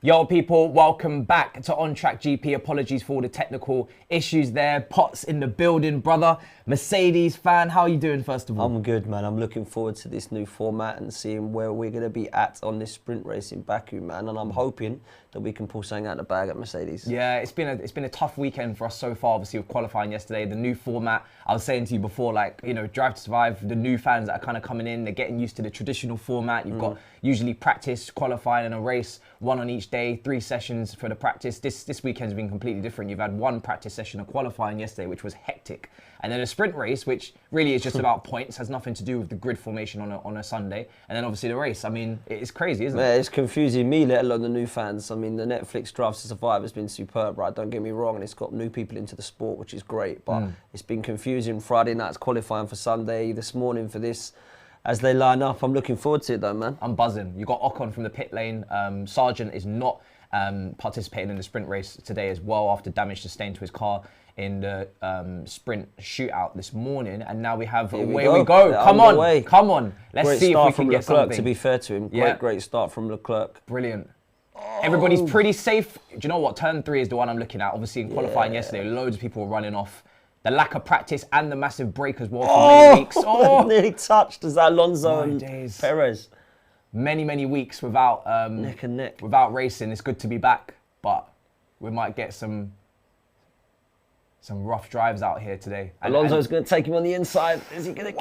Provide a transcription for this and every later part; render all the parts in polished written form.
Yo, people, welcome back to On Track GP. Apologies for all the technical issues there. Potts in the building, brother. Mercedes fan, how are you doing, first of all? I'm good, man. I'm looking forward to this new format and seeing where we're going to be at on this sprint race in Baku, man. And I'm hoping that we can pull something out of the bag at Mercedes. Yeah, it's been a tough weekend for us so far, obviously, with qualifying yesterday. The new format, I was saying to you before, like, you know, Drive to Survive, the new fans that are kind of coming in, they're getting used to the traditional format. You've got usually practice, qualifying, and a race, one on each day, 3 sessions for the practice. This weekend's been completely different. You've had one practice session of qualifying yesterday, which was hectic. And then a sprint race, which really is just about points, has nothing to do with the grid formation on a Sunday. And then obviously the race. I mean, it's crazy, isn't it? Yeah, it's confusing me, let alone the new fans. I mean, the Netflix Drive to Survive has been superb, right? Don't get me wrong, and it's got new people into the sport, which is great. But it's been confusing. Friday night's qualifying for Sunday, this morning for this. As they line up, I'm looking forward to it though, man. I'm buzzing. You got Ocon from the pit lane. Sargent is not participating in the sprint race today as well after damage sustained to his car in the sprint shootout this morning. And now we have away we go. Come on. Let's see if we can get something. To be fair to him, great start from Leclerc. Brilliant. Everybody's pretty safe. Do you know what? Turn 3 is the one I'm looking at. Obviously in qualifying yesterday, loads of people were running off. The lack of practice and the massive break as well for many weeks. Nearly touched as Alonso and Perez. Many weeks without neck and neck. Without racing. It's good to be back, but we might get some rough drives out here today. Alonso's going to take him on the inside. Is he going to?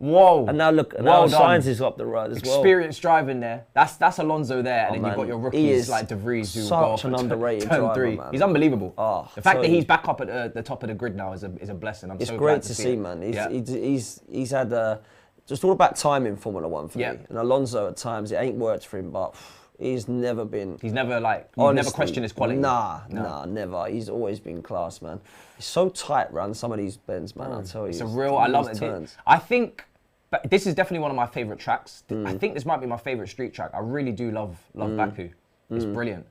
Whoa! And now look, now Sainz is up the road as well. Experienced driving there. That's Alonso there, and then you've got your rookies like De Vries who go off an underrated turn driver, 3. man. He's unbelievable. The fact that he's back up at the top of the grid now is a blessing. It's so great to see, man. He's had just all about time in Formula One for me. And Alonso at times it ain't worked for him, but he's never never questioned his quality. Nah, never. He's always been class, man. He's so tight around some of these bends, man. I'll tell you. It's a real. I love it. I think. But this is definitely one of my favourite tracks. I think this might be my favourite street track. I really do love Baku. It's brilliant.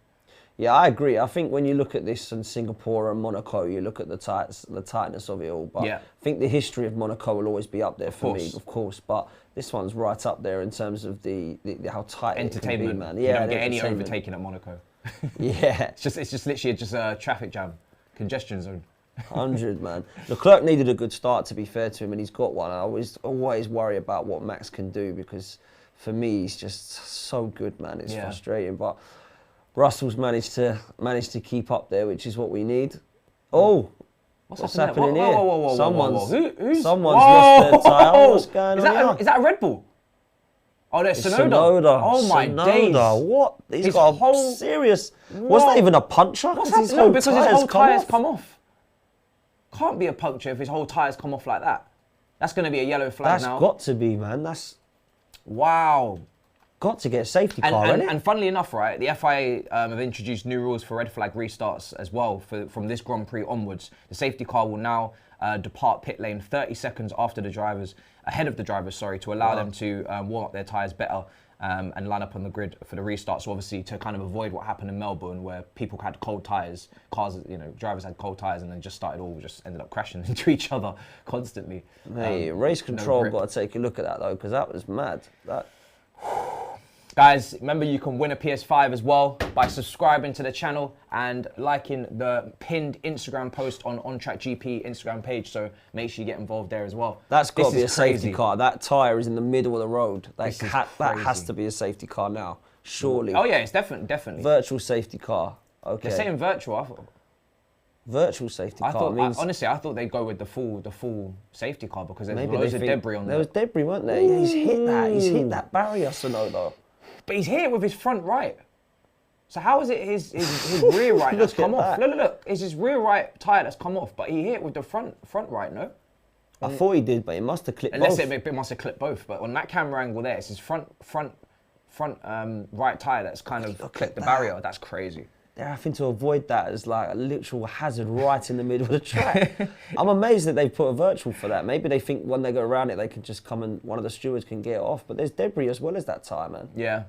Yeah, I agree. I think when you look at this in Singapore and Monaco, you look at the tightness of it all. But I think the history of Monaco will always be up there for me, of course. But this one's right up there in terms of the how tight it can be, man. Yeah, you don't get any overtaking at Monaco. It's just literally just a traffic jam, congestion zone. 100, man. Leclerc needed a good start, to be fair to him, and he's got one. I always worry about what Max can do because, for me, he's just so good, man. It's frustrating, but Russell's managed to keep up there, which is what we need. Oh, what's happening here? Whoa. Someone's lost their tyre. What's going on? Is that a Red Bull? Oh, there's Sonoda. Oh my days! What? He's got a whole serious. Wasn't that even a puncture? What's happening? No, because his whole tyres come off. Can't be a puncture if his whole tyres come off like that. That's going to be a yellow flag now. That's got to be, man. That's... Wow. Got to get a safety car, innit? And funnily enough, right, the FIA have introduced new rules for red flag restarts as well from this Grand Prix onwards. The safety car will now depart pit lane 30 seconds ahead of the drivers, to allow them to warm up their tyres better. And line up on the grid for the restart. So obviously to kind of avoid what happened in Melbourne where people had cold tyres, drivers had cold tyres and then just ended up crashing into each other constantly. Hey, race control got to take a look at that though, because that was mad. Guys, remember you can win a PS5 as well by subscribing to the channel and liking the pinned Instagram post on Track GP Instagram page. So make sure you get involved there as well. That's got to be a safety car. That tyre is in the middle of the road. That has to be a safety car now, surely. Oh yeah, it's definitely. Virtual safety car. Okay. They're saying virtual. I thought. Virtual safety car means... Honestly, I thought they'd go with the full safety car because there's loads of debris on there. There was debris, weren't there? Yeah, he's hit that. He's hit that barrier, Sonoda. But he's hit it with his front right. So how is it his rear right that's come off? Look. It's his rear right tyre that's come off, but he hit it with the front right, no? I thought he did, but it must have clipped both. Unless it must have clipped both. But on that camera angle there, it's his front right tyre that's kind of clipped the barrier. That's crazy. They're having to avoid that as like a literal hazard right in the middle of the track. I'm amazed that they've put a virtual for that. Maybe they think when they go around it, they can just come and one of the stewards can get it off. But there's debris as well as that tyre, man. Yeah.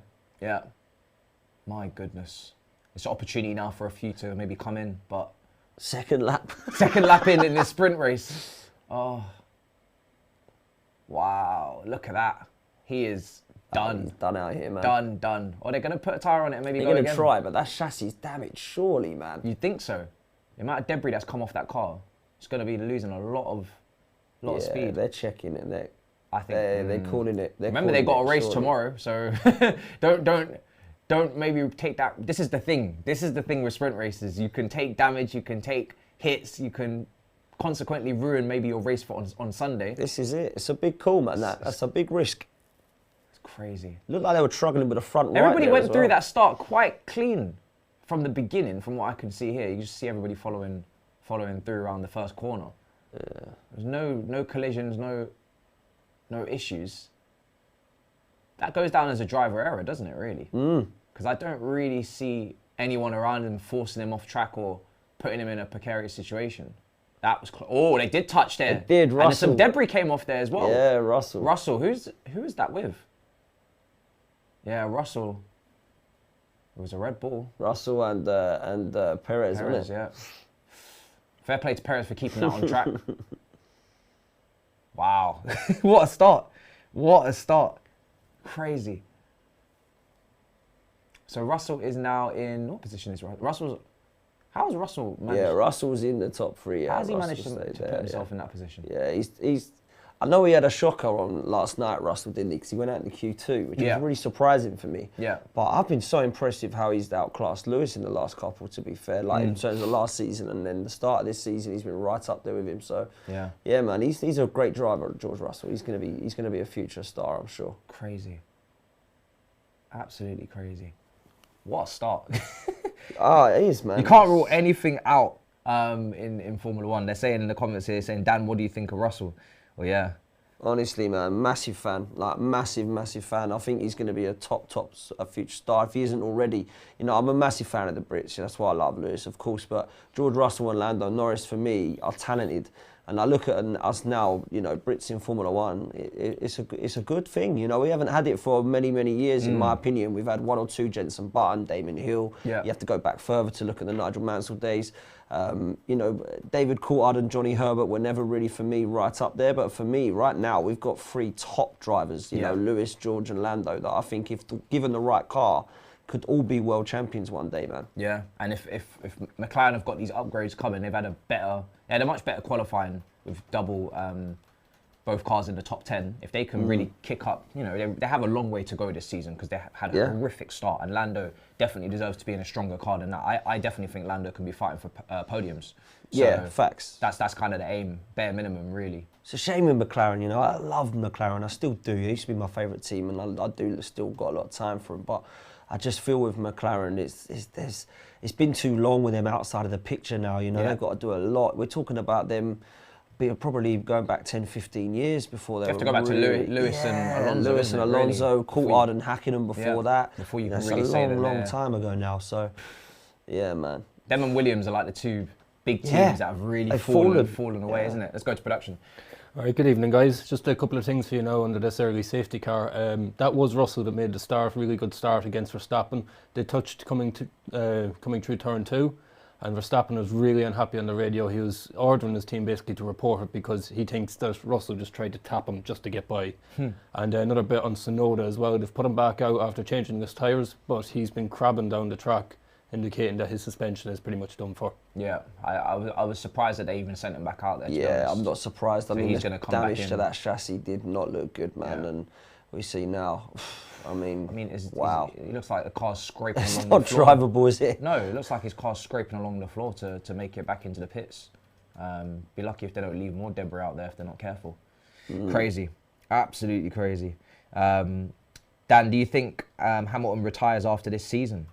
My goodness. It's an opportunity now for a few to maybe come in, but... Second lap. Second lap in this sprint race. Oh. Wow, look at that. He is Done. He's done out here, man. Done. Or they're going to put a tyre on it and maybe They're go going again. to try, but that chassis is damaged, surely, man. You think so? The amount of debris that's come off that car, it's going to be losing a lot of speed. They're checking it. I think they're calling it. Remember, they got a race surely. tomorrow, so don't maybe take that. This is the thing. This is the thing with sprint races. You can take damage, you can take hits, you can consequently ruin maybe your race on Sunday. This is it. It's a big call, man. That's a big risk. It's crazy. Looked like they were struggling with the front right. Everybody went through that start quite clean from the beginning, from what I can see here. You just see everybody following through around the first corner. Yeah. There's no collisions, no issues. That goes down as a driver error, doesn't it, really? Because I don't really see anyone around him forcing him off track or putting him in a precarious situation. That was they did touch there. They did, Russell. And some debris came off there as well. Yeah, Russell. Russell, who is that with? Yeah, Russell. It was a Red Bull. Russell and Perez, wasn't it? Yeah. Fair play to Perez for keeping that on track. Wow. What a start. What a start. Crazy. So Russell is now in, what position is Russell? How has Russell managed? Yeah, Russell's in the top 3. Yeah, how has he Russell managed to put himself in that position? Yeah, he's. I know he had a shocker on last night, Russell, didn't he? Because he went out in the Q2, which was really surprising for me. Yeah. But I've been so impressed with how he's outclassed Lewis in the last couple, to be fair. Like in terms of last season and then the start of this season, he's been right up there with him. So yeah, man, he's a great driver, George Russell. He's gonna be a future star, I'm sure. Crazy. Absolutely crazy. What a start. It is, man. You can't rule anything out in Formula One. They're saying in the comments here, saying, Dan, what do you think of Russell? Well, yeah. Honestly, man, massive fan. Like, massive fan. I think he's going to be a top future star if he isn't already. You know, I'm a massive fan of the Brits. That's why I love Lewis, of course. But George Russell and Lando Norris, for me, are talented. And I look at us now, you know, Brits in Formula One, it's a good thing. You know, we haven't had it for many years, in my opinion. We've had 1 or 2, Jenson Button, Damon Hill. Yeah. You have to go back further to look at the Nigel Mansell days. You know, David Coulthard and Johnny Herbert were never really, for me, right up there. But for me, right now, we've got 3 top drivers, you know, Lewis, George and Lando, that I think, if given the right car, could all be world champions one day, man. Yeah, and if McLaren have got these upgrades coming, they had a much better qualifying with double both cars in the top 10. If they can really kick up, you know, they have a long way to go this season because they had a horrific start, and Lando definitely deserves to be in a stronger car than that. I definitely think Lando can be fighting for podiums. So yeah, facts. That's kind of the aim, bare minimum, really. It's a shame with McLaren, you know. I love McLaren, I still do. It used to be my favourite team, and I do still got a lot of time for them. But I just feel with McLaren, it's been too long with them outside of the picture now. You know, they've got to do a lot. We're talking about them probably going back 10, 15 years before they have to go back to Lewis and Alonso. Lewis and Alonso, really? Coulthard and Hakkinen before that. Before you can That's really say that. That's a long time ago now. So, yeah, man. Them and Williams are like the 2 big teams that have really fallen away, isn't it? Let's go to production. All right, good evening, guys. Just a couple of things for you now under this early safety car. That was Russell that made the start, really good start against Verstappen. They touched coming through turn 2, and Verstappen was really unhappy on the radio. He was ordering his team basically to report it because he thinks that Russell just tried to tap him just to get by. And another bit on Tsunoda as well. They've put him back out after changing his tyres, but he's been crabbing down the track, indicating that his suspension is pretty much done for. Yeah, I was surprised that they even sent him back out there. Yeah, I'm not surprised. I mean, he's the damage to that chassis did not look good, man. Yeah. And we see now, I mean, wow. It looks like the car's scraping along the floor. It's not drivable, is it? No, it looks like his car's scraping along the floor to make it back into the pits. Be lucky if they don't leave more debris out there if they're not careful. Crazy, absolutely crazy. Dan, do you think Hamilton retires after this season?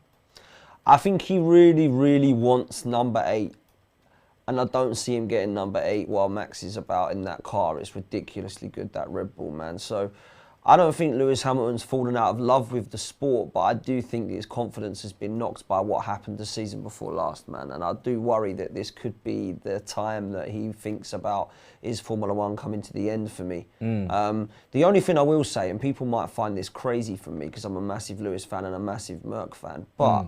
I think he really wants number 8. And I don't see him getting number 8 while Max is about in that car. It's ridiculously good, that Red Bull, man. So I don't think Lewis Hamilton's fallen out of love with the sport, but I do think his confidence has been knocked by what happened the season before last, man. And I do worry that this could be the time that he thinks about, is Formula One coming to the end for me? The only thing I will say, and people might find this crazy from me because I'm a massive Lewis fan and a massive Merc fan, but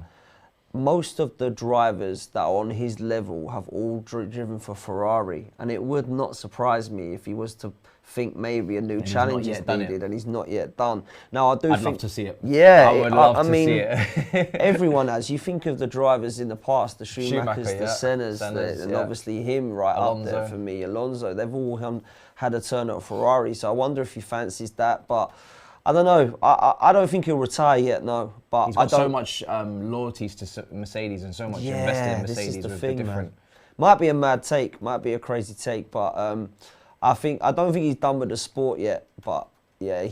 most of the drivers that are on his level have all driven for Ferrari, and it would not surprise me if he was to think maybe a new challenge is needed, and he's not yet done. Now, I'd love to see it. Yeah, I would love to mean, see it. everyone has. You think of the drivers in the past, the Schumachers, the Sennas, and obviously him up there for me, Alonso. They've all had a turn at Ferrari, so I wonder if he fancies that, but I don't know. I don't think he'll retire yet, no. But he's got so much loyalties to Mercedes and so much invested in Mercedes. This is the thing, man. Might be a mad take, might be a crazy take, but I don't think he's done with the sport yet. But yeah,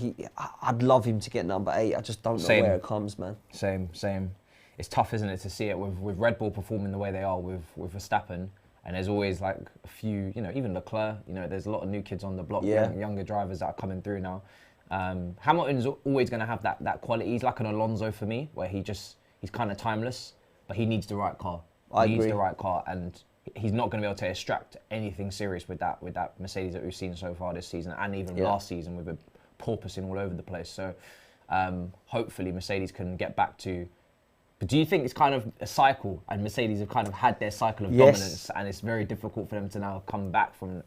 I'd love him to get number 8. I just don't know where it comes, man. Same. It's tough, isn't it, to see it with Red Bull performing the way they are with Verstappen. And there's always like a few, even Leclerc. There's a lot of new kids on the block, younger drivers that are coming through now. Hamilton's always going to have that quality. He's like an Alonso for me, where he's kind of timeless, but he needs the right car. He needs the right car, and he's not going to be able to extract anything serious with that Mercedes that we've seen so far this season, and even last season with it porpoising all over the place. So hopefully Mercedes can get back to. But do you think it's kind of a cycle, and Mercedes have kind of had their cycle of dominance, and it's very difficult for them to now come back from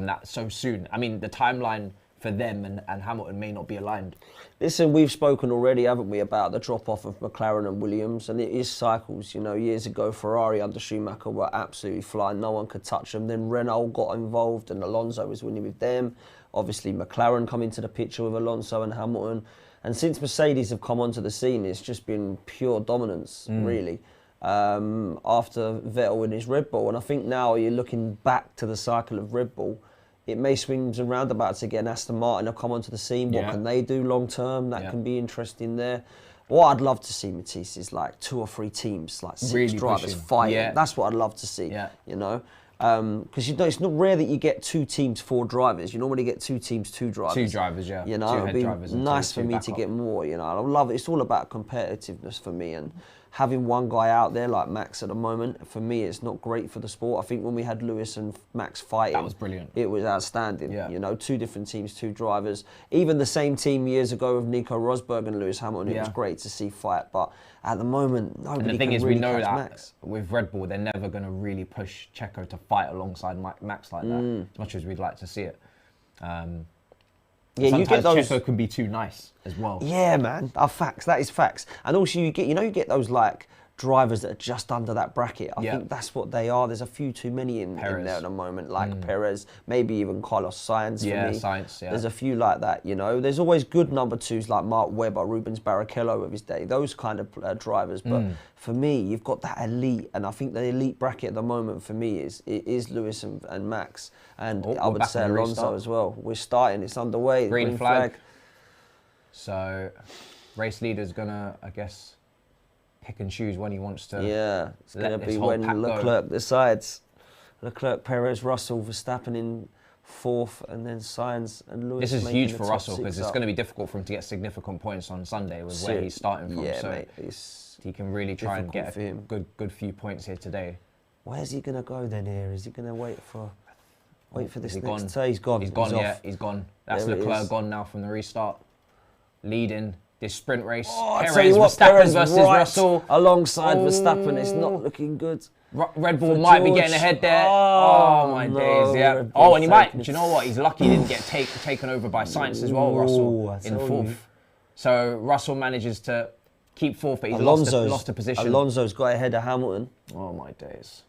that so soon? I mean, the timeline for them and Hamilton may not be aligned. Listen, we've spoken already, haven't we, about the drop-off of McLaren and Williams, and it is cycles. Years ago, Ferrari under Schumacher were absolutely flying. No one could touch them. Then Renault got involved, and Alonso was winning with them. Obviously, McLaren come into the picture with Alonso and Hamilton. And since Mercedes have come onto the scene, it's just been pure dominance, really, after Vettel in his Red Bull. And I think now you're looking back to the cycle of Red Bull. It may swing and roundabouts again. Aston Martin have come onto the scene. What can they do long term? That can be interesting there. What I'd love to see, Matisse, is like 2 or 3 teams, like 6 really drivers fighting. Yeah. That's what I'd love to see. Yeah. Because it's not rare that you get 2 teams, 4 drivers. You normally get 2 teams, 2 drivers. 2 drivers, yeah. It'd be nice for me to get more. I love it. It's all about competitiveness for me, and having one guy out there like Max at the moment, for me, it's not great for the sport. I think when we had Lewis and Max fighting, that was brilliant. It was outstanding. Yeah. 2 different teams, 2 drivers. Even the same team years ago with Nico Rosberg and Lewis Hamilton, it was great to see fight. But at the moment, nobody and the thing can is, really we know catch that Max. with Red Bull, they're never going to really push Checo to fight alongside Max like that, as much as we'd like to see it. You get those. Checo can be too nice as well. Yeah, man. Facts. That is facts. And also, you get those like drivers that are just under that bracket. I think that's what they are. There's a few too many in there at the moment, like Perez, maybe even Carlos Sainz for me. Sainz, There's a few like that, There's always good number 2s like Mark Webber, Rubens Barrichello of his day, those kind of drivers. But for me, you've got that elite, and I think the elite bracket at the moment for me is Lewis and Max, and I would say Alonso as well. We're starting, it's underway. Green flag. So, race leader's gonna, I guess, pick and choose when he wants to. Yeah, it's going to be when Leclerc decides. Leclerc, Perez, Russell, Verstappen in 4th, and then Sainz and Lewis. This is huge for Russell because it's going to be difficult for him to get significant points on Sunday with where he's starting from. Yeah, so mate, he can really try and get a good few points here today. Where's he going to go then here? Is he going to wait for this next turn? He's gone. He's gone. He's gone. That's Leclerc gone now from the restart, leading this sprint race. Verstappen versus Russell. Alongside Verstappen, it's not looking good. Red Bull might be getting ahead there. Oh my days, yeah. And he might. Do you know what? He's lucky he didn't get taken over by Sainz as well, Russell, in 4th. So Russell manages to keep 4th, but he's lost a position. Alonso's got ahead of Hamilton. Oh my days.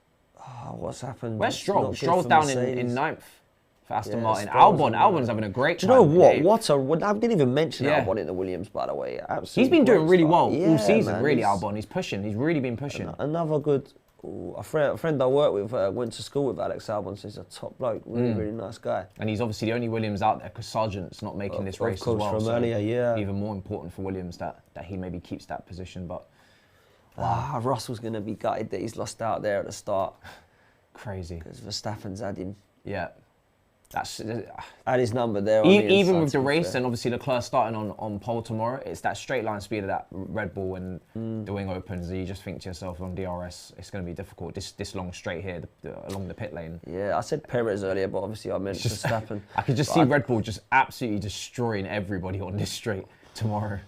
What's happened? Where's Stroll? Stroll's down in 9th. For Aston Martin. Albon's having a great time. Do you know what? I didn't even mention Albon in the Williams, by the way. Absolutely. He's been doing really well all season, really, Albon. He's pushing. He's really been pushing. Another good... a friend I work with, went to school with Alex Albon, so he's a top bloke. Really, really nice guy. And he's obviously the only Williams out there because Sargent's not making this race as well. From earlier, even more important for Williams that he maybe keeps that position. But Russell's going to be gutted that he's lost out there at the start. Crazy. Because Verstappen's had him. Yeah. That's at his number there. Even with the race, and obviously Leclerc starting on pole tomorrow, it's that straight line speed of that Red Bull and the wing opens. You just think to yourself on DRS, it's going to be difficult. This long straight here along the pit lane. Yeah, I said Perez earlier, but obviously I meant Verstappen. I could just see Red Bull just absolutely destroying everybody on this straight tomorrow.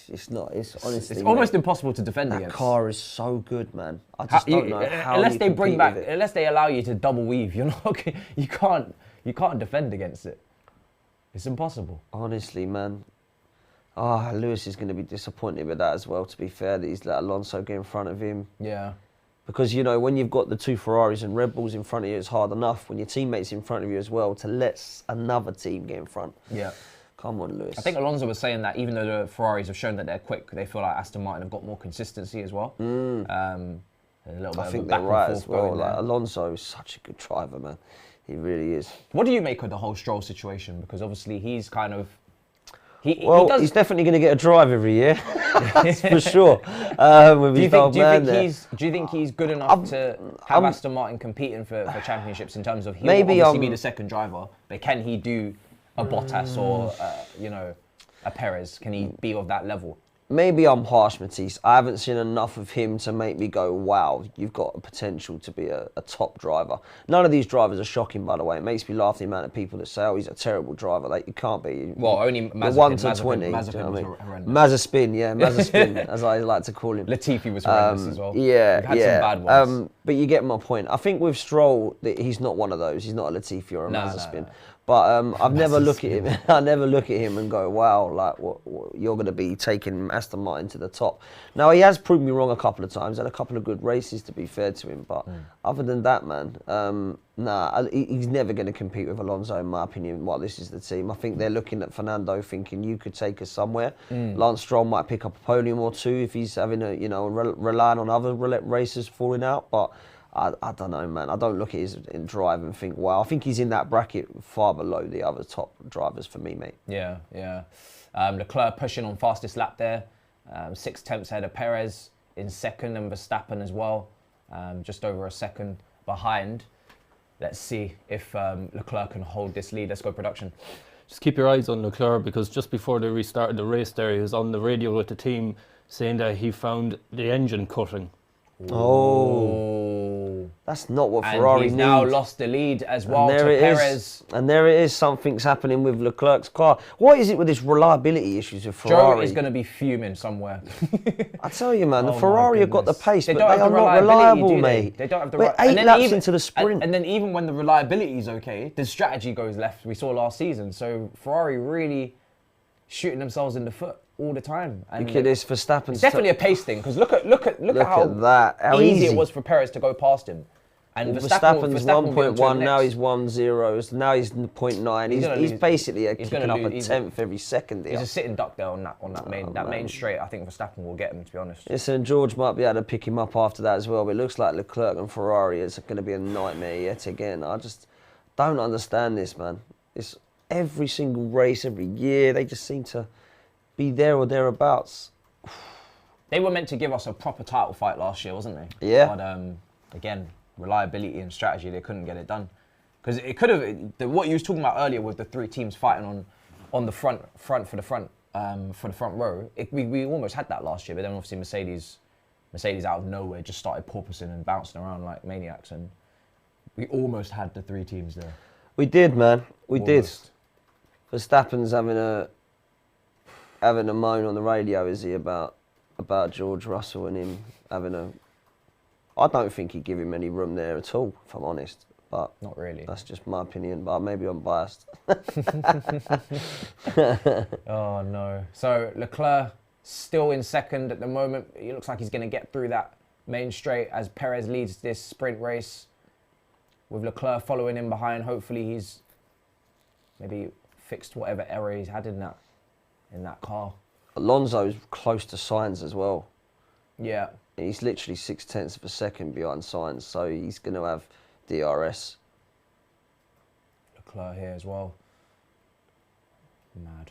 It's not. It's honestly. It's almost impossible to defend that against. car is so good, man. I just don't know how unless you they bring compete back, with it. unless they allow you to double weave, you're not. You can't defend against it. It's impossible. Honestly, man. Lewis is going to be disappointed with that as well, to be fair, that he's let Alonso get in front of him. Yeah. Because, you know, when you've got the two Ferraris and Red Bulls in front of you, it's hard enough. When your teammate's in front of you as well, to let another team get in front. Yeah. Come on, Lewis. I think Alonso was saying that even though the Ferraris have shown that they're quick, they feel like Aston Martin have got more consistency as well. I think they're right as well. Like, Alonso is such a good driver, man. He really is. What do you make of the whole Stroll situation? Because obviously he's kind of... He's definitely going to get a drive every year, that's for sure. Do you think he's good enough to have Aston Martin competing for championships in terms of he'll obviously be the second driver, but can he do a Bottas or a Perez? Can he be of that level? Maybe I'm harsh, Matisse. I haven't seen enough of him to make me go, wow, you've got a potential to be a top driver. None of these drivers are shocking, by the way. It makes me laugh the amount of people that say, oh, he's a terrible driver. Like, you can't be. Well, only Mazepin. 1 to 20. Mazepin, as I like to call him. Latifi was horrendous as well. Yeah, We've had some bad ones. But you get my point. I think with Stroll, he's not one of those. He's not a Latifi or a Mazepin. No. But I've never look at him. I never look at him and go, "Wow, like what you're going to be taking Aston Martin to the top." Now he has proved me wrong a couple of times. Had a couple of good races, to be fair to him. But other than that, man, he's never going to compete with Alonso, in my opinion. While this is the team, I think they're looking at Fernando, thinking you could take us somewhere. Lance Stroll might pick up a podium or two if he's having relying on other racers falling out, but. I don't know, man. I don't look at his drive and think, wow. I think he's in that bracket far below the other top drivers for me, mate. Yeah. Leclerc pushing on fastest lap there. 6 tenths ahead of Perez in second, and Verstappen as well. Just over a second behind. Let's see if Leclerc can hold this lead. Let's go production. Just keep your eyes on Leclerc, because just before they restarted the race there, he was on the radio with the team saying that he found the engine cutting. Oh, that's not what Ferrari needs. And he's now lost the lead as well to Perez. And there it is, something's happening with Leclerc's car. What is it with this reliability issues with Ferrari? Joe is going to be fuming somewhere. I tell you, man, the Ferrari have got the pace, but they are not reliability, reliable, mate. They don't have the We're 8 laps into the sprint. And then even when the reliability is okay, the strategy goes left. We saw last season. So Ferrari really shooting themselves in the foot all the time. And look at this Verstappen. It's definitely a pace thing, because look at how easy it was for Perez to go past him. And Verstappen's 1.1, now he's 1.0, now he's 0.9. He's basically kicking up a tenth every second. He's a sitting duck there on that main straight. I think Verstappen will get him, to be honest. Listen, George might be able to pick him up after that as well, but it looks like Leclerc and Ferrari is going to be a nightmare yet again. I just don't understand this, man. It's every single race, every year, they just seem to be there or thereabouts. They were meant to give us a proper title fight last year, wasn't they? Yeah. But again, reliability and strategy, they couldn't get it done. Because it could have, what you was talking about earlier with the 3 teams fighting on the front row, we almost had that last year, but then obviously Mercedes out of nowhere just started porpoising and bouncing around like maniacs, and we almost had the 3 teams there. We did, man. We did. Verstappen's having a moan on the radio, is he, about George Russell and him having a... I don't think he'd give him any room there at all, if I'm honest. But not really. That's just my opinion, but maybe I'm biased. Oh, no. So Leclerc still in second at the moment. It looks like he's going to get through that main straight as Perez leads this sprint race. With Leclerc following him behind, hopefully he's maybe fixed whatever error he's had in that car. Alonso's close to Sainz as well. Yeah. He's literally 6 tenths of a second behind Sainz, so he's going to have DRS. Leclerc here as well. Mad.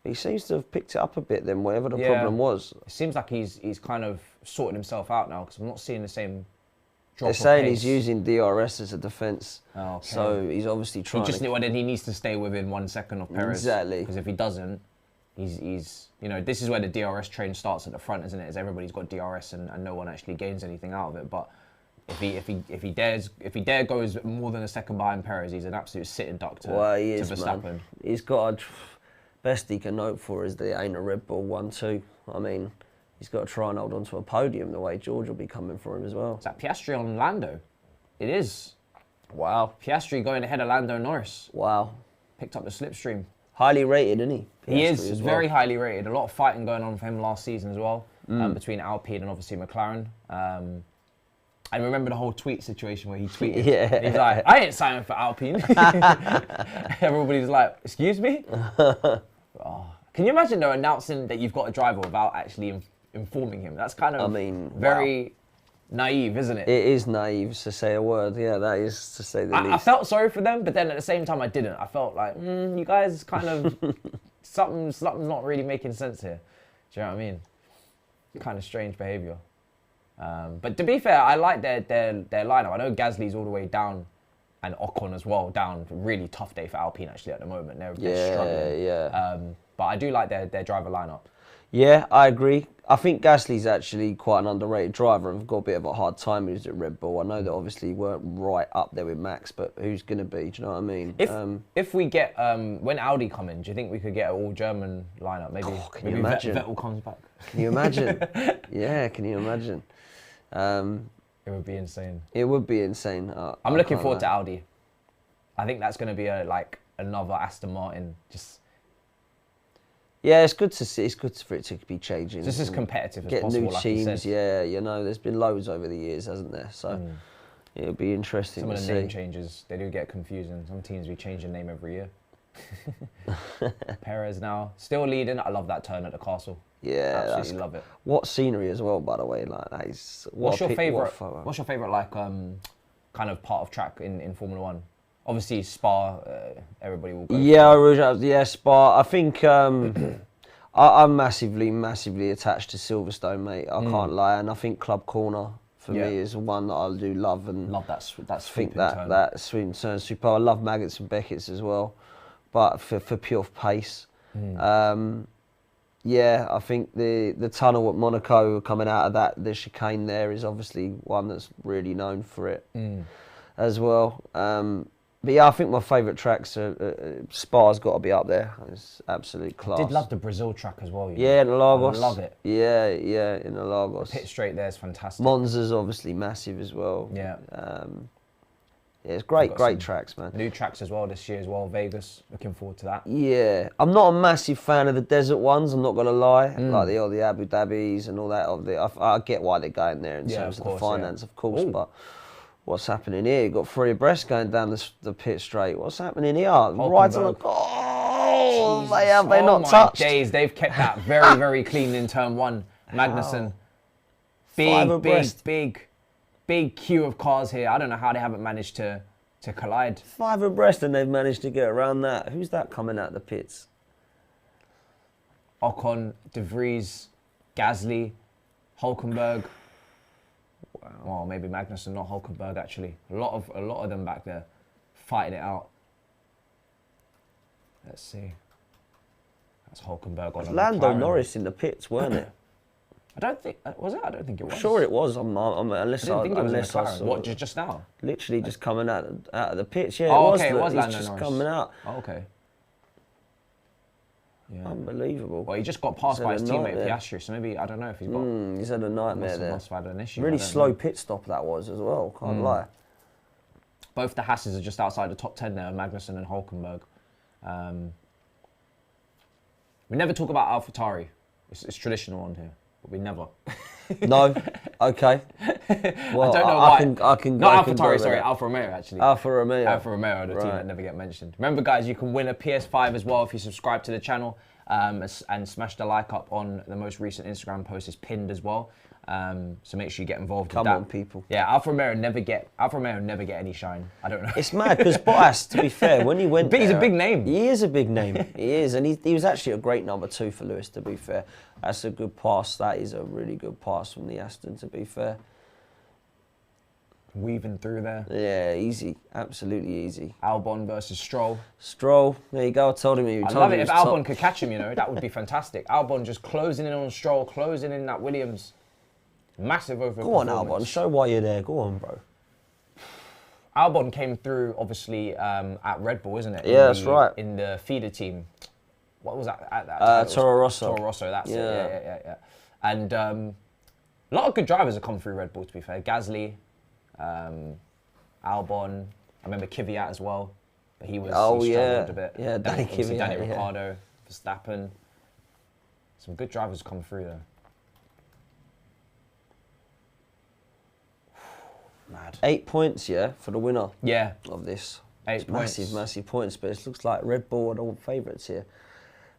He seems to have picked it up a bit then, whatever the problem was. It seems like he's kind of sorting himself out now, because I'm not seeing the same drop. They're saying he's using DRS as a defence, so he's obviously trying he needs to stay within 1 second of Perez. Exactly. Because if he doesn't, he's this is where the DRS train starts at the front, isn't it? As everybody's got DRS and no one actually gains anything out of it. But if he dare goes more than a second behind Perez, he's an absolute sitting duck to Verstappen. Man. He's got best he can hope for is that it ain't a Red Bull 1-2. I mean, he's got to try and hold on to a podium the way George will be coming for him as well. Is that Piastri on Lando? It is. Wow. Piastri going ahead of Lando Norris. Wow. Picked up the slipstream. Highly rated, isn't he? He is very highly rated. A lot of fighting going on for him last season as well, between Alpine and obviously McLaren. I remember the whole tweet situation where he tweeted. He's like, I ain't signing for Alpine. Everybody's like, excuse me? Can you imagine though announcing that you've got a driver without actually informing him? That's kind of very naive, isn't it? It is naive to say a word. Yeah, that is to say the least. I felt sorry for them, but then at the same time I didn't. I felt like, you guys kind of, something's not really making sense here. Do you know what I mean? Kind of strange behaviour. But to be fair, I like their lineup. I know Gasly's all the way down, and Ocon as well down. Really tough day for Alpine actually at the moment. They're struggling. Yeah. But I do like their driver lineup. Yeah, I agree. I think Gasly's actually quite an underrated driver and got a bit of a hard time when he was at Red Bull. I know that obviously weren't right up there with Max, but who's going to be? Do you know what I mean? If we get, when Audi come in, do you think we could get an all-German lineup? Maybe, can you imagine? Vettel comes back. Can you imagine? Yeah, can you imagine? It would be insane. It would be insane. I'm looking forward to Audi. I think that's going to be another Aston Martin. Yeah, it's good to see. It's good for it to be changing. Just as competitive as get possible. Get new teams. Yeah, you know, there's been loads over the years, hasn't there? So it'll be interesting to see. Some of the name changes, they do get confusing. Some teams we change the name every year. Perez now still leading. I love that turn at the castle. Yeah, absolutely love it. What scenery as well, by the way. Like that is. What's your favourite kind of part of track in Formula One? Obviously, Spa, everybody will go. Yeah, Spa. I think I'm massively attached to Silverstone, mate. I can't lie, and I think Club Corner for me is one that I do love and love that sweeping turn. That sweeping turn, super. I love Maggots and Beckett's as well, but for pure pace. Yeah, I think the tunnel at Monaco coming out of the chicane there is obviously one that's really known for it as well. But yeah, I think my favourite tracks are Spa's got to be up there. It's absolute class. I did love the Brazil track as well. Yeah, in Lagos. I love it. Yeah, in Lagos. The pit straight there is fantastic. Monza's obviously massive as well. Yeah. Yeah, it's great tracks, man. New tracks as well this year as well. Vegas, looking forward to that. Yeah, I'm not a massive fan of the desert ones. I'm not gonna lie, like the Abu Dhabis and all that. I get why they're going there in terms of the finance, of course, but. What's happening here? You've got three abreast going down the pit straight. What's happening here? Right on the... Oh, they not touched. Days, they've kept that very, very clean in turn one. Magnussen. Big queue of cars here. I don't know how they haven't managed to collide. 5 abreast and they've managed to get around that. Who's that coming out the pits? Ocon, De Vries, Gasly, Hulkenberg. Well, maybe Magnussen, not Hulkenberg, actually. A lot of them back there fighting it out. Let's see. That's Hulkenberg on. Lando Norris in the pits, weren't it? I don't think was it. I don't think it was. I'm sure it was. Unless I saw. What? Just now? Literally just coming out of the pits. Yeah, it was Lando just Norris coming out. Oh, okay. Yeah. Unbelievable. Well, he just got passed by his teammate Piastri, so maybe I don't know if he's got. He's had a nightmare there. Must have had an issue. Really slow pit stop that was as well. Can't lie. Both the Hasses are just outside the top 10 there, Magnussen and Hulkenberg. We never talk about AlphaTauri. It's traditional on here, but we never. No. Okay. Well, I don't know why. I can. Not AlphaTauri, sorry, Alfa Romeo actually. Alfa Romeo. Alfa Romeo are the team that never get mentioned. Remember, guys, you can win a PS5 as well if you subscribe to the channel and smash the like up on the most recent Instagram post. It's pinned as well. So make sure you get involved with that. Come on, people. Yeah, Alfa Romeo never get any shine. I don't know. It's mad because Bottas, to be fair, when he went he's a big name. He is a big name. He is, and he was actually a great number 2 for Lewis, to be fair. That's a good pass. That is a really good pass from the Aston, to be fair. Weaving through there. Yeah, easy. Absolutely easy. Albon versus Stroll. Stroll. There you go. I told him. I'd love it if Albon could catch him, that would be fantastic. Albon just closing in on Stroll, closing in that Williams. Massive over. Go on, Albon. Show why you're there. Go on, bro. Albon came through, obviously, at Red Bull, isn't it? Yeah, that's right. In the feeder team. what was that? At that time? Toro Rosso. Toro Rosso, that's it. Yeah. And a lot of good drivers have come through Red Bull, to be fair. Gasly, Albon. I remember Kvyat as well. But he struggled a bit. Yeah, Danny Kvyat. Danny Ricciardo, Verstappen. Some good drivers come through there. Mad. 8 points, for the winner. Yeah. Of this. 8 points. Massive points, but it looks like Red Bull are the favourites here.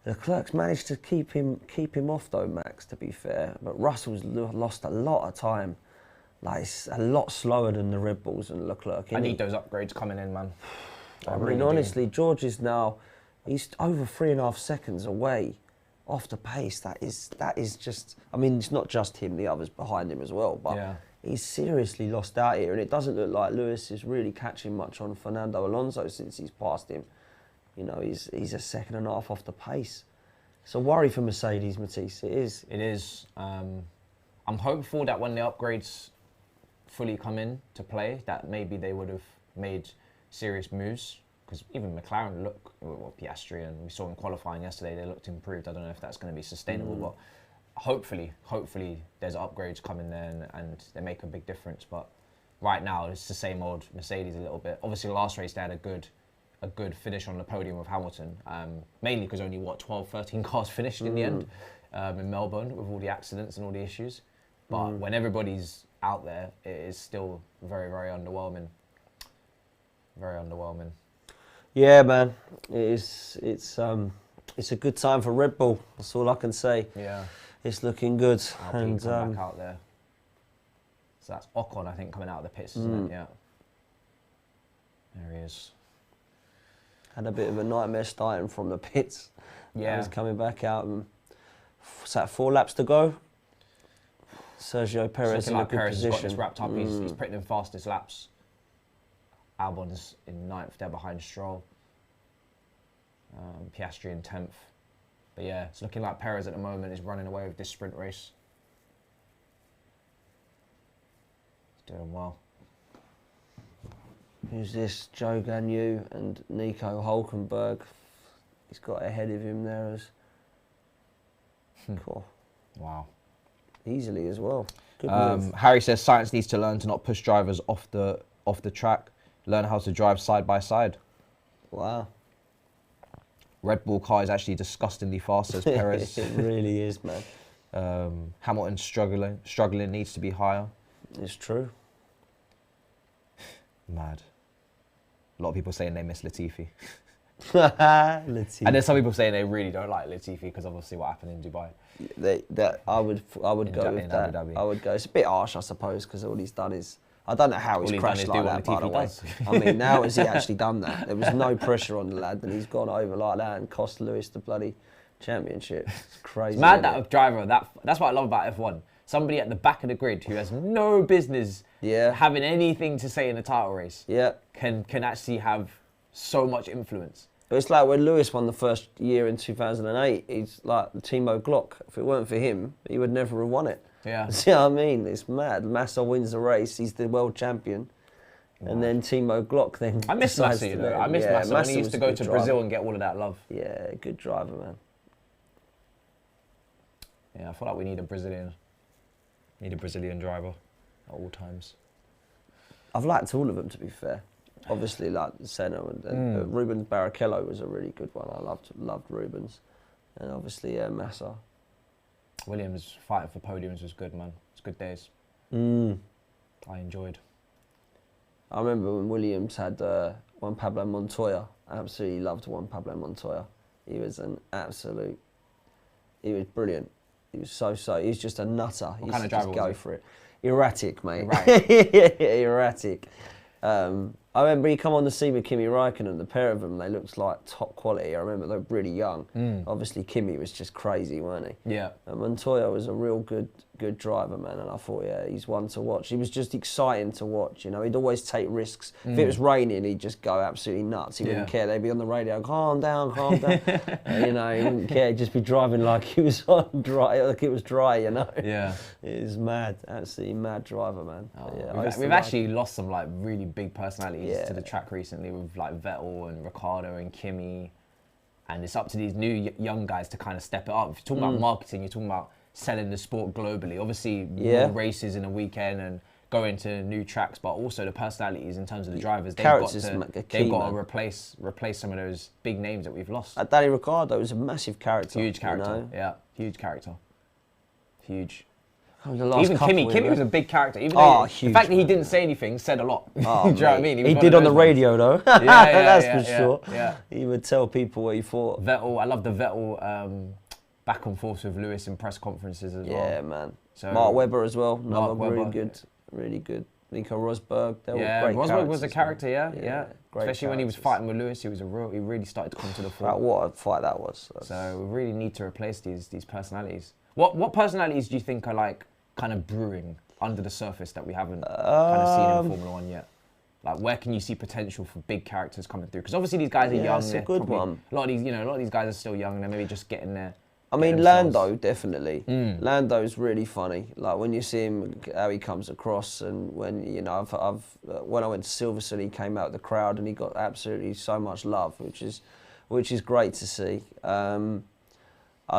Leclerc's managed to keep him off though, Max, to be fair. But Russell's lost a lot of time. Like, it's a lot slower than the Red Bulls and Leclerc. I need those upgrades coming in, man. I mean, honestly, George is now, he's over 3.5 seconds away off the pace. That is just, I mean, it's not just him, the others behind him as well, but he's seriously lost out here, and it doesn't look like Lewis is really catching much on Fernando Alonso since he's passed him. You know, he's 1.5 seconds off the pace. It's a worry for Mercedes, Matisse, it is. It is. I'm hopeful that when the upgrades fully come in to play, that maybe they would have made serious moves, because even McLaren Piastri, and we saw in qualifying yesterday, they looked improved. I don't know if that's going to be sustainable, but hopefully there's upgrades coming there and they make a big difference. But right now it's the same old Mercedes a little bit. Obviously last race they had a good finish on the podium with Hamilton, mainly because only 12-13 cars finished in the end in Melbourne with all the accidents and all the issues. But when everybody's out there, it is still very, very underwhelming. Very underwhelming. Yeah, man. It's a good time for Red Bull. That's all I can say. Yeah. It's looking good. And come back out there. So that's Ocon, I think, coming out of the pits, isn't it? Yeah. There he is. Had a bit of a nightmare starting from the pits. Yeah. He's coming back out, and is that 4 laps to go? Sergio Perez in a good Perez position. Has got this wrapped up. He's putting in fastest laps. Albon's in 9th there behind Stroll. Piastri in 10th. But yeah, it's looking like Perez at the moment is running away with this sprint race. He's doing well. Who's this? Joe Gagnon and Nico Hulkenberg. He's got ahead of him there as... Cool. Wow. Easily as well. Good move. Harry says science needs to learn to not push drivers off the track. Learn how to drive side by side. Wow. Red Bull car is actually disgustingly fast, says Perez. It really is, man. Hamilton struggling needs to be higher. It's true. Mad. A lot of people saying they miss Latifi. Latifi. And there's some people saying they really don't like Latifi because obviously what happened in Dubai. I would go with that. I would go. It's a bit harsh, I suppose, because all he's done is... I don't know how he's crashed like that, by the way. I mean, now has he actually done that? There was no pressure on the lad, and he's gone over like that and cost Lewis the bloody championship. It's crazy. It's mad that a driver, that's what I love about F1. Somebody at the back of the grid who has no business having anything to say in a title race can actually have so much influence. But it's like when Lewis won the first year in 2008, he's like Timo Glock. If it weren't for him, he would never have won it. Yeah. See what I mean? It's mad. Massa wins the race. He's the world champion. Wow. And then Timo Glock then... I miss Massa, you know. I miss Massa when he used to go to Brazil and get all of that love. Yeah, good driver, man. Yeah, I feel like we need a Brazilian driver at all times. I've liked all of them, to be fair. Obviously, like Senna and Rubens Barrichello was a really good one. I loved Rubens. And obviously, Massa. Williams fighting for podiums was good, man. It's good days. I enjoyed. I remember when Williams had Juan Pablo Montoya. I absolutely loved Juan Pablo Montoya. He was he was brilliant. He was so. He was just a nutter. What kind of driver was he? Go for it. Erratic, mate. Right. Erratic. I remember he come on the scene with Kimi Räikkönen, the pair of them, they looked like top quality. I remember they were really young. Obviously, Kimi was just crazy, weren't he? Yeah. And Montoya was a real good driver, man, and I thought, he's one to watch. He was just exciting to watch, you know. He'd always take risks. If it was raining, he'd just go absolutely nuts. He wouldn't care. They'd be on the radio, calm down. And, you know, he wouldn't care. He'd just be driving like he was on dry, like it was dry, you know. Yeah. It was mad, absolutely mad driver, man. Oh, we've actually lost some like really big personalities to the track recently with like Vettel and Ricciardo and Kimi And it's up to these new young guys to kind of step it up. If you're talking about marketing, you're talking about selling the sport globally. Obviously, more races in a weekend and going to new tracks, but also the personalities in terms of the drivers. They've got to replace some of those big names that we've lost. Danny Ricciardo was a massive character. Huge character, you know? yeah. Huge character. Huge. Even Kimi was a big character. Even though the fact that he didn't say anything said a lot. Do you know what I mean? He did on the radio though. That's for sure. Yeah. He would tell people what he thought. Vettel, I love the Vettel back and forth with Lewis in press conferences as well. Yeah, man. So, Mark Webber as well. Really good. Nico Rosberg. They were great Rosberg was a character, yeah. Great Especially when he was fighting with Lewis, he really started to come to the fore. What a fight that was. So we really need to replace these personalities. What personalities do you think are like kind of brewing under the surface that we haven't kind of seen in Formula One yet? Like, where can you see potential for big characters coming through? Because obviously these guys are young. It's a good one. A lot of these guys are still young and they're maybe just getting there. I mean, Lando, definitely. Lando's really funny. Like, when you see him, how he comes across, and when, you know, when I went to Silverstone, he came out of the crowd and he got absolutely so much love, which is great to see. I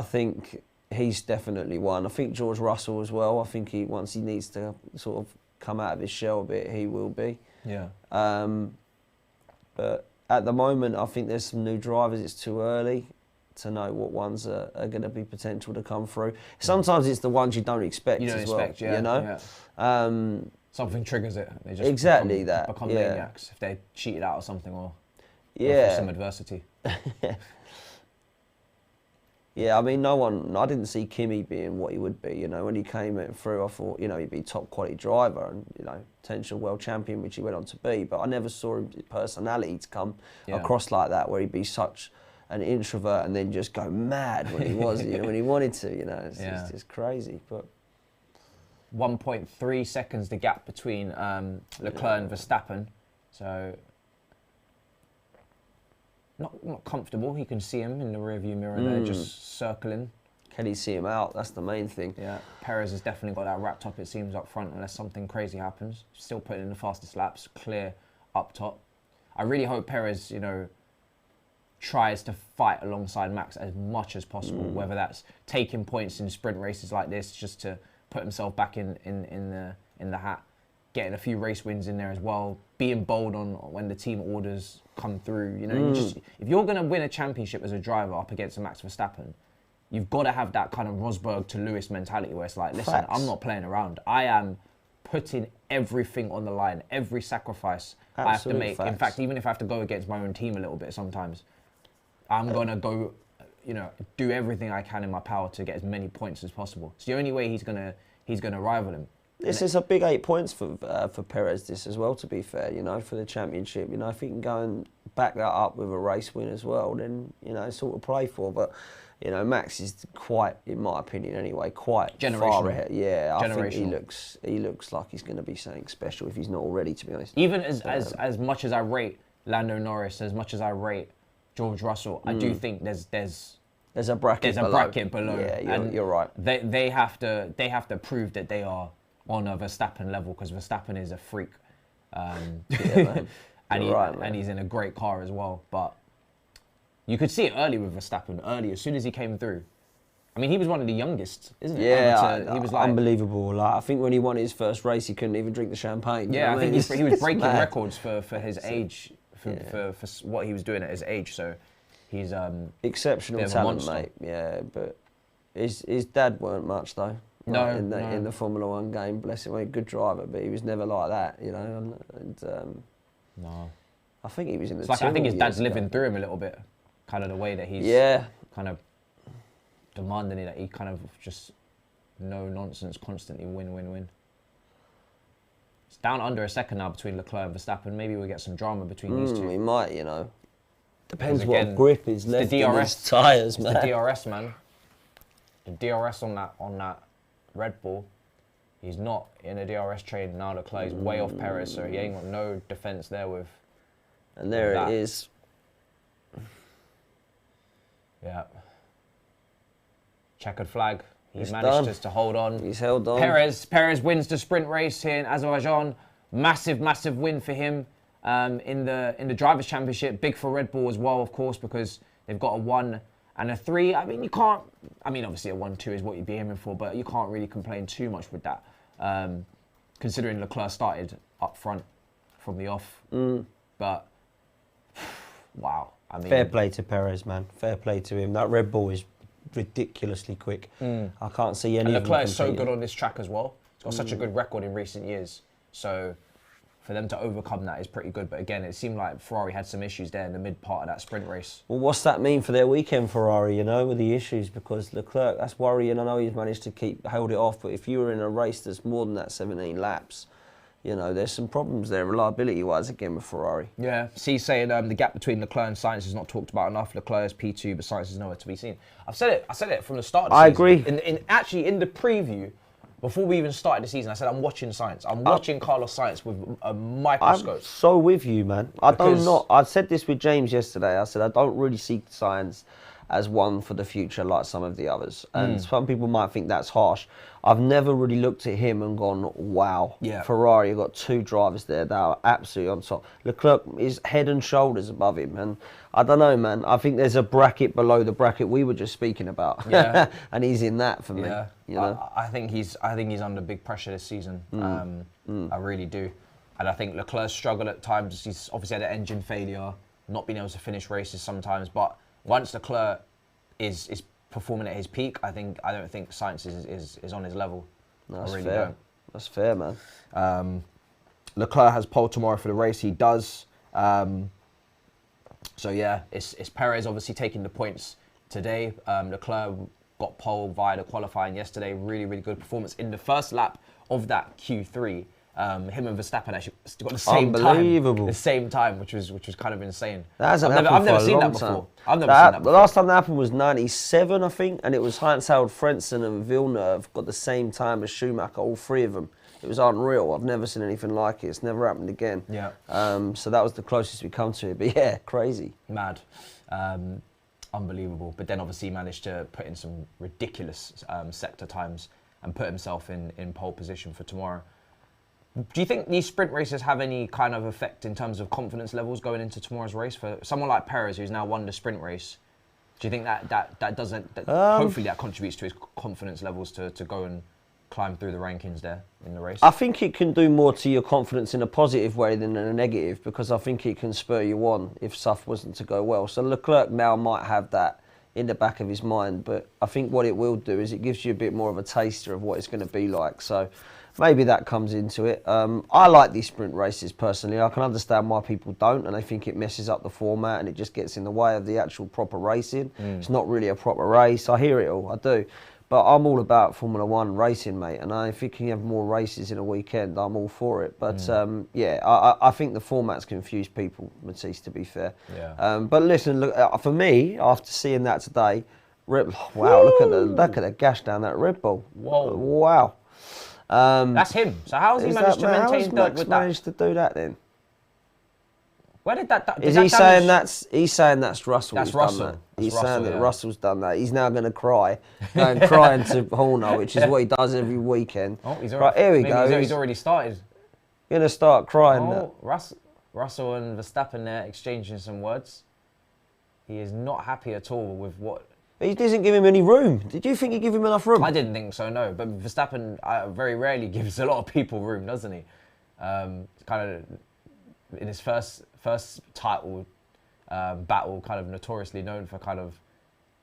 think he's definitely one. I think George Russell as well. I think once he needs to sort of come out of his shell a bit, he will be. Yeah. But at the moment, I think there's some new drivers. It's too early to know what ones are going to be potential to come through. Sometimes it's the ones you don't expect as well. You know? Yeah. Something triggers it. They just become maniacs if they're cheated out or something or some adversity. Yeah, I mean, I didn't see Kimi being what he would be. You know, when he came through, I thought, you know, he'd be top quality driver and, you know, potential world champion, which he went on to be. But I never saw his personality to come across like that, where he'd be such an introvert and then just go mad when he was, you know, when he wanted to. You know, it's just crazy. But 1.3 seconds the gap between Leclerc and Verstappen, so. Not comfortable. You can see him in the rearview mirror there, just circling. Can he see him out? That's the main thing. Yeah, Perez has definitely got that wrapped up, it seems, up front, unless something crazy happens. Still putting in the fastest laps, clear up top. I really hope Perez, you know, tries to fight alongside Max as much as possible, whether that's taking points in sprint races like this, just to put himself back in the hat, getting a few race wins in there as well, being bold on when the team orders come through. You know, if you're going to win a championship as a driver up against a Max Verstappen, you've got to have that kind of Rosberg to Lewis mentality where it's like, listen, I'm not playing around. I am putting everything on the line, every sacrifice I have to make. In fact, even if I have to go against my own team a little bit sometimes, I'm going to go, you know, do everything I can in my power to get as many points as possible. It's the only way he's going to rival him. This is a big 8 points for Perez, this as well, to be fair, you know, for the championship. You know, if he can go and back that up with a race win as well, then, you know, it's all to play for. But, you know, Max is quite, in my opinion anyway, quite far ahead. Yeah, I think he looks like he's going to be something special if he's not already, to be honest. Even as much as I rate Lando Norris, as much as I rate George Russell, I do think there's a bracket below. Yeah, you're right. They have to prove that they are on a Verstappen level, because Verstappen is a freak, and he's in a great car as well. But you could see it early with Verstappen. As soon as he came through, I mean, he was one of the youngest, isn't he? Yeah, he was like unbelievable. Like, I think when he won his first race, he couldn't even drink the champagne. Yeah, I think he was breaking records for his age, for what he was doing at his age. So he's exceptional talent, mate. Yeah, but his dad weren't much though. No, in the Formula One game, bless him, a good driver, but he was never like that, you know. No, I think he was in the. It's like I think his dad's living through him a little bit, kind of the way that he's kind of demanding it, that he kind of just no nonsense, constantly win. It's down under a second now between Leclerc and Verstappen. Maybe we'll get some drama between these two. We might, you know. Depends what grip is left in his tyres, man. The DRS, man. The DRS on that Red Bull, he's not in a DRS train now. Leclerc is way off Perez, so he ain't got no defence there with. And there it is. Yeah. Checkered flag. He's managed just to hold on. He's held on. Perez wins the sprint race here in Azerbaijan. Massive win for him in the Drivers' Championship. Big for Red Bull as well, of course, because They've got a 1 and a 3. I mean, you can't. I mean, obviously a 1-2 is what you'd be aiming for, but you can't really complain too much with that, considering Leclerc started up front from the off. But wow, I mean, fair play to Perez, man. Fair play to him. That Red Bull is ridiculously quick. I can't see any. And Leclerc is so good on this track as well. He's got such a good record in recent years. So for them to overcome that is pretty good. But again, it seemed like Ferrari had some issues there in the mid part of that sprint race. Well, what's that mean for their weekend, Ferrari, you know, with the issues? Because Leclerc, that's worrying. I know he's managed to hold it off, but if you were in a race that's more than that 17 laps, you know, there's some problems there reliability-wise again with Ferrari. Yeah, C saying the gap between Leclerc and Sainz is not talked about enough. Leclerc is P2, but Sainz is nowhere to be seen. I said it from the start of the season. Agree. Actually, in the preview, before we even started the season, I said I'm watching Sainz. I'm watching Carlos Sainz with a microscope. I'm so with you, man. I said this with James yesterday. I said I don't really see Sainz as one for the future like some of the others. And some people might think that's harsh. I've never really looked at him and gone, wow. Yeah. Ferrari have got 2 drivers there that are absolutely on top. Leclerc is head and shoulders above him. And I don't know, man. I think there's a bracket below the bracket we were just speaking about. Yeah. And he's in that for me. Yeah. You know? I think he's under big pressure this season. I really do. And I think Leclerc's struggle at times. He's obviously had an engine failure, not being able to finish races sometimes. But once Leclerc is performing at his peak, I don't think Sainz is on his level. No, that's I really fair. don't. That's fair, man. Leclerc has pole tomorrow for the race. He does. So yeah, it's Perez obviously taking the points today. Leclerc got pole via the qualifying yesterday. Really, really good performance in the first lap of that Q3. Him and Verstappen actually got the same time, which was kind of insane. That hasn't happened I've never for a seen long that time. before. I've never seen that before. The last time that happened was 97, I think, and it was Heinz-Harald Frentzen and Villeneuve got the same time as Schumacher, all 3 of them. It was unreal. I've never seen anything like it. It's never happened again. Yeah. So that was the closest we come to it. But yeah, crazy. Mad. Unbelievable. But then obviously he managed to put in some ridiculous sector times and put himself in pole position for tomorrow. Do you think these sprint races have any kind of effect in terms of confidence levels going into tomorrow's race? For someone like Perez, who's now won the sprint race, do you think that doesn't... hopefully that contributes to his confidence levels to go and climb through the rankings there in the race? I think it can do more to your confidence in a positive way than in a negative, because I think it can spur you on if stuff wasn't to go well. So Leclerc now might have that in the back of his mind, but I think what it will do is it gives you a bit more of a taster of what it's going to be like. So maybe that comes into it. I like these sprint races personally. I can understand why people don't, and I think it messes up the format and it just gets in the way of the actual proper racing. It's not really a proper race. I hear it all, I do. But I'm all about Formula One racing, mate, and if you can have more races in a weekend, I'm all for it. But yeah, I think the format's confused people, Matisse, to be fair. Yeah. But listen, look, for me, after seeing that today, wow, look at the gash down that Red Bull. Whoa. Wow. That's him. So how has he managed to maintain third with that? Managed to do that then? Where did that? Is he saying that's? He's saying that's Russell. That's who's Russell. done that. That's He's Russell, saying that yeah. Russell's done that. He's now going to cry, going crying to Horner, which is what he does every weekend. Oh, he's right, here we go. He's already started. Going to start crying. Oh, Russell and Verstappen there exchanging some words. He is not happy at all with what. He doesn't give him any room. Did you think he gave him enough room? I didn't think so, no. But Verstappen very rarely gives a lot of people room, doesn't he? Kind of in his first title battle, kind of notoriously known for kind of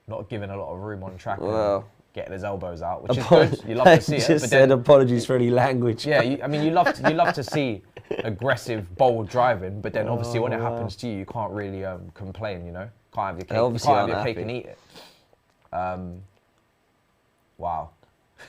not giving a lot of room on track and getting his elbows out, which is good. You love to see it. Just said apologies for any language. Yeah, you love to see aggressive, bold driving, but then obviously when it happens to you, you can't really complain. You know, can't have your cake and eat it. Wow.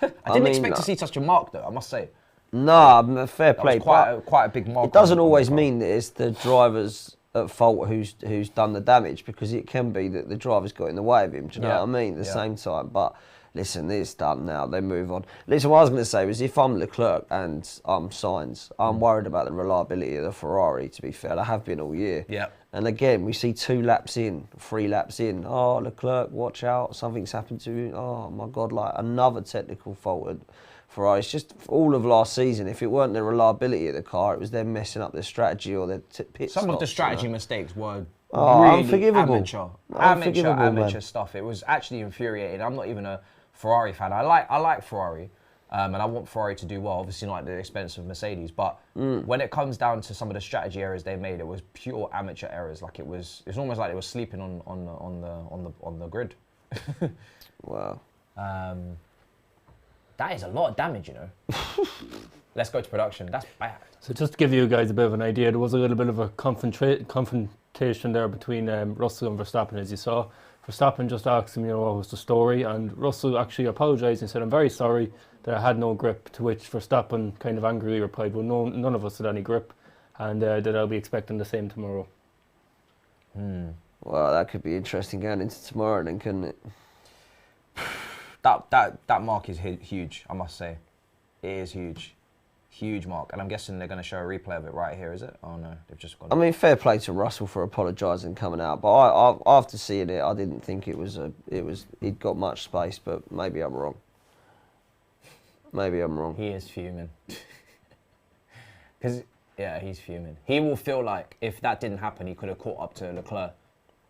I didn't expect to see such a mark though, I must say. No, fair play. Quite a big mark. It doesn't always mean that it's the driver's at fault who's done the damage, because it can be that the driver's got in the way of him. Do you know what I mean? At the same time, but listen, it's done now. They move on. Listen, what I was going to say was, if I'm Leclerc and I'm Sainz, I'm worried about the reliability of the Ferrari. To be fair, I have been all year. Yeah. And again, we see 2 laps in, 3 laps in. Oh, Leclerc, watch out! Something's happened to you. Oh my God! Like another technical fault at Ferrari. It's just all of last season. If it weren't the reliability of the car, it was them messing up their strategy or their pit Some stops, of the strategy mistakes were really unforgivable. Amateur stuff. It was actually infuriating. I'm not even a Ferrari fan. I like Ferrari, and I want Ferrari to do well. Obviously, not at the expense of Mercedes. But when it comes down to some of the strategy errors they made, it was pure amateur errors. Like it's almost like they were sleeping on the grid. Wow. That is a lot of damage, you know. Let's go to production. That's bad. So just to give you guys a bit of an idea, there was a little bit of a confrontation there between Russell and Verstappen, as you saw. Verstappen just asked him, what was the story, and Russell actually apologised and said, "I'm very sorry that I had no grip," to which Verstappen kind of angrily replied, "Well, none of us had any grip, and that I'll be expecting the same tomorrow." Well, that could be interesting going into tomorrow then, couldn't it? That mark is huge, I must say. It is huge. Huge mark. And I'm guessing they're going to show a replay of it right here, is it? Oh, no, they've just got it. I mean, fair play to Russell for apologising coming out. But I after seeing it, I didn't think he'd got much space, but maybe I'm wrong. Maybe I'm wrong. He is fuming. Because, yeah, he's fuming. He will feel like if that didn't happen, he could have caught up to Leclerc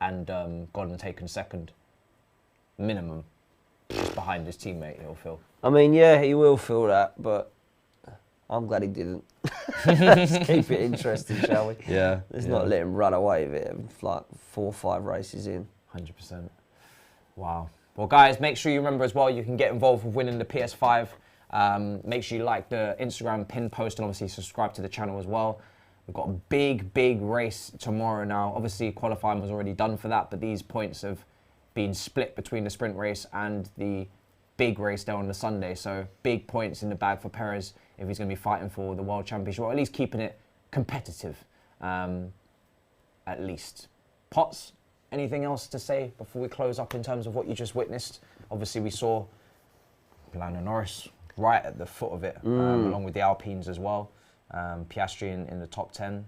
and gone and taken second. Minimum. Behind his teammate, he'll feel. I mean, yeah, he will feel that, but I'm glad he didn't. Let's keep it interesting, shall we? Yeah. Let's not let him run away with it, like 4 or 5 races in. 100%. Wow. Well, guys, make sure you remember as well, you can get involved with winning the PS5. Make sure you like the Instagram pin post and obviously subscribe to the channel as well. We've got a big race tomorrow now. Obviously, qualifying was already done for that, but these points have been split between the sprint race and the big race there on the Sunday. So big points in the bag for Perez if he's going to be fighting for the World Championship, or at least keeping it competitive, at least. Potts, anything else to say before we close up in terms of what you just witnessed? Obviously, we saw Lando Norris right at the foot of it, along with the Alpines as well. Piastri in the top 10.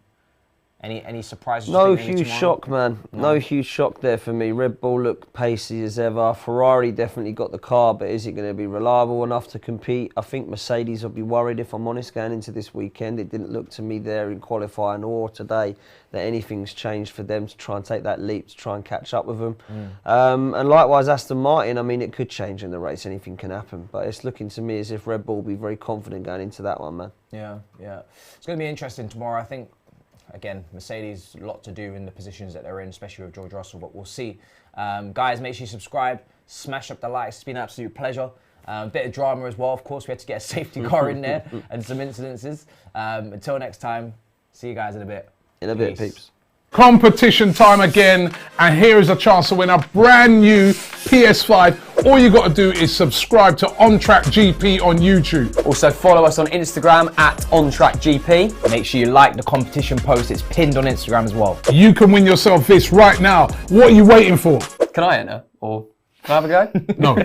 Any surprises? No huge shock, man. No huge shock there for me. Red Bull looked pacey as ever. Ferrari definitely got the car, but is it going to be reliable enough to compete? I think Mercedes will be worried, if I'm honest, going into this weekend. It didn't look to me there in qualifying or today that anything's changed for them to try and take that leap, to try and catch up with them. And likewise, Aston Martin, I mean, it could change in the race. Anything can happen. But it's looking to me as if Red Bull will be very confident going into that one, man. Yeah. It's going to be interesting tomorrow, I think. Again, Mercedes, a lot to do in the positions that they're in, especially with George Russell, but we'll see. Guys, make sure you subscribe, smash up the likes. It's been an absolute pleasure. A bit of drama as well, of course. We had to get a safety car in there and some incidences. Until next time, see you guys in a bit. In a bit, peeps. Competition time again, and here is a chance to win a brand new PS5. All you got to do is subscribe to On Track GP on YouTube. Also follow us on Instagram at OnTrackGP. Make sure you like the competition post. It's pinned on Instagram as well. You can win yourself this right now. What are you waiting for? Can I enter? Or can I have a go? No.